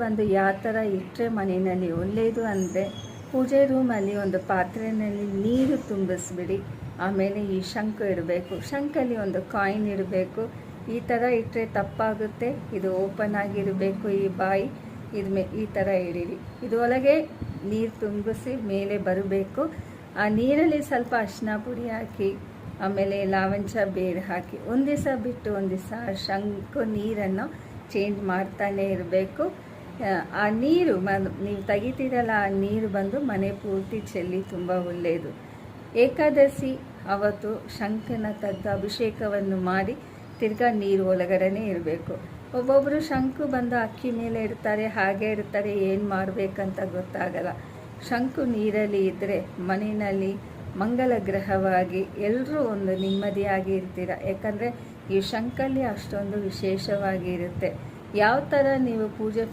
ಬಂದು ಯಾವ ಥರ ಇಟ್ಟರೆ ಮನೆಯಲ್ಲಿ ಒಳ್ಳೆಯದು ಅಂದರೆ, ಪೂಜೆ ರೂಮಲ್ಲಿ ಒಂದು ಪಾತ್ರೆಯಲ್ಲಿ ನೀರು ತುಂಬಿಸ್ಬಿಡಿ. ಆಮೇಲೆ ಈ ಶಂಕು ಇಡಬೇಕು, ಶಂಕಲ್ಲಿ ಒಂದು ಕಾಯಿನ್ ಇಡಬೇಕು. ಈ ಥರ ಇಟ್ಟರೆ ತಪ್ಪಾಗುತ್ತೆ. ಇದು ಓಪನ್ ಆಗಿರಬೇಕು, ಈ ಬಾಯಿ ಈ ಥರ ಇಡೀರಿ. ಇದರೊಳಗೆ ನೀರು ತುಂಬಿಸಿ ಮೇಲೆ ಬರಬೇಕು. ಆ ನೀರಲ್ಲಿ ಸ್ವಲ್ಪ ಅರಿಶಿನ ಪುಡಿ ಹಾಕಿ, ಆಮೇಲೆ ಲಾವಂಚ ಬೇರು ಹಾಕಿ ಒಂದು ದಿವಸ ಬಿಟ್ಟು ಒಂದು ದಿವಸ ಶಂಕು ನೀರನ್ನು ಚೇಂಜ್ ಮಾಡ್ತಾನೆ ಇರಬೇಕು. ಆ ನೀರು ನೀವು ತೆಗಿತೀರಲ್ಲ, ಆ ನೀರು ಬಂದು ಮನೆ ಪೂರ್ತಿ ಚೆಲ್ಲಿ ತುಂಬ ಒಳ್ಳೆಯದು. ಏಕಾದಶಿ ಅವತ್ತು ಶಂಖನ ತೆಗೆದು ಅಭಿಷೇಕವನ್ನು ಮಾಡಿ ತಿರ್ಗಾ ನೀರು ಒಳಗಡೆನೇ ಇರಬೇಕು. ಒಬ್ಬೊಬ್ಬರು ಶಂಕು ಬಂದು ಅಕ್ಕಿ ಮೇಲೆ ಇಡ್ತಾರೆ, ಹಾಗೆ ಇಡ್ತಾರೆ, ಏನು ಮಾಡಬೇಕಂತ ಗೊತ್ತಾಗಲ್ಲ. ಶಂಕು ನೀರಲ್ಲಿ ಇದ್ದರೆ ಮನೆಯಲ್ಲಿ ಮಂಗಲ ಗ್ರಹವಾಗಿ ಎಲ್ಲರೂ ಒಂದು ನೆಮ್ಮದಿಯಾಗಿ ಇರ್ತೀರ. ಯಾಕಂದರೆ ಈ ಶಂಕಲ್ಲಿ ಅಷ್ಟೊಂದು ವಿಶೇಷವಾಗಿ ಇರುತ್ತೆ. ಯಾವ ಥರ ನೀವು ಪೂಜೆ